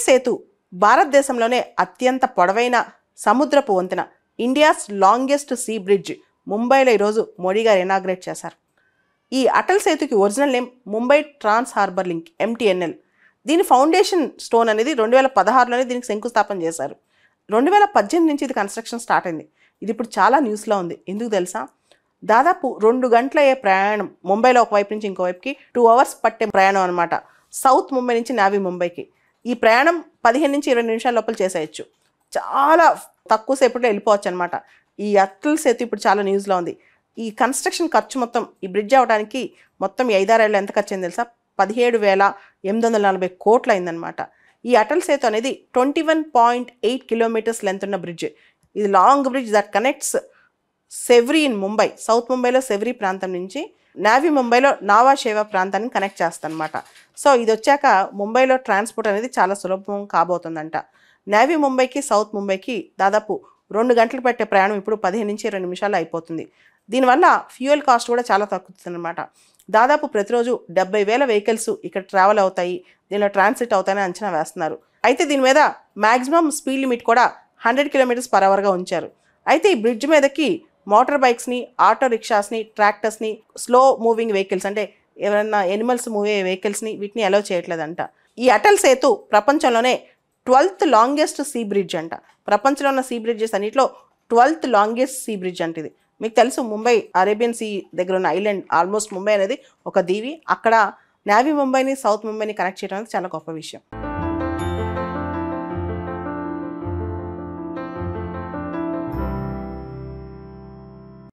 అటల్ సేతు భారతదేశంలోనే అత్యంత పొడవైన సముద్రపు వంతెన, ఇండియాస్ లాంగెస్ట్ సీ బ్రిడ్జ్ ముంబైలో ఈరోజు మోడీ గారు ఇనాగ్రేట్ చేశారు. ఈ అటల్ సేతుకి original name Mumbai trans harbour link MTNL. దీని ఫౌండేషన్ స్టోన్ అనేది 2016లోనే దీనికి శంకుస్థాపన చేశారు. 2018 నుంచి ఇది కన్స్ట్రక్షన్ స్టార్ట్ అయింది. ఇది ఇప్పుడు చాలా న్యూస్లో ఉంది. ఎందుకు తెలుసా? దాదాపు 2 గంటల అయ్యే ప్రయాణం ముంబైలో ఒకవైపు నుంచి ఇంకోవైపుకి 2 అవర్స్ పట్టే ప్రయాణం అనమాట. సౌత్ ముంబై నుంచి నావీ ముంబైకి ఈ ప్రయాణం 15 నుంచి 20 నిమిషాల లోపల చేసేయచ్చు. చాలా తక్కువ సేపట్లో వెళ్ళిపోవచ్చు అనమాట. ఈ అటల్ సేతు ఇప్పుడు చాలా న్యూస్లో ఉంది. ఈ కన్స్ట్రక్షన్ ఖర్చు మొత్తం ఈ బ్రిడ్జ్ అవ్వడానికి మొత్తం 5-6 ఏళ్ళు ఎంత ఖర్చు అయింది తెలుసా? 17,840 కోట్లు అయిందనమాట. ఈ అటల్ సేతు అనేది 21.8 కిలోమీటర్స్ లెంత్ ఉన్న బ్రిడ్జ్. ఇది long bridge that connects Sewri in Mumbai, south ముంబైలో సెవ్రీ ప్రాంతం నుంచి నావీ ముంబైలో నావాషేవా ప్రాంతాన్ని కనెక్ట్ చేస్తానమాట. సో ఇది వచ్చాక ముంబైలో ట్రాన్స్పోర్ట్ అనేది చాలా సులభం కాబోతుందంట. నావీ ముంబైకి సౌత్ ముంబైకి దాదాపు 2 గంటలు పట్టే ప్రయాణం ఇప్పుడు 15 నుంచి 20 నిమిషాలు అయిపోతుంది. దీనివల్ల ఫ్యూయల్ కాస్ట్ కూడా చాలా తగ్గుతుందన్నమాట. దాదాపు ప్రతిరోజు 70,000 వెహికల్స్ ఇక్కడ ట్రావెల్ అవుతాయి, దీనిలో ట్రాన్సిట్ అవుతాయని అంచనా వేస్తున్నారు. అయితే దీని మీద మ్యాక్సిమం స్పీడ్ లిమిట్ కూడా 100 km/hగా ఉంచారు. అయితే ఈ బ్రిడ్జ్ మీదకి మోటార్ బైక్స్ని, ఆటో రిక్షాస్ని, ట్రాక్టర్స్ని, స్లో మూవింగ్ వెహికల్స్ అంటే ఎవరైనా ఎనిమల్స్ మూవ్ అయ్యే వెహికల్స్ని వీటిని అలౌ చేయట్లేదంట. ఈ అటల్ సేతు ప్రపంచంలోనే 12th లాంగెస్ట్ సీ బ్రిడ్జ్ అంట. ప్రపంచంలో ఉన్న సీ బ్రిడ్జెస్ అన్నింటిలో 12th లాంగెస్ట్ సీ బ్రిడ్జ్ అంటే ఇది. మీకు తెలుసు ముంబై అరేబియన్ సీ దగ్గర ఉన్న ఐలాండ్, ఆల్మోస్ట్ ముంబై అనేది ఒక దీవి. అక్కడ నావీ ముంబైని సౌత్ ముంబైని కనెక్ట్ చేయడం అనేది చాలా గొప్ప విషయం.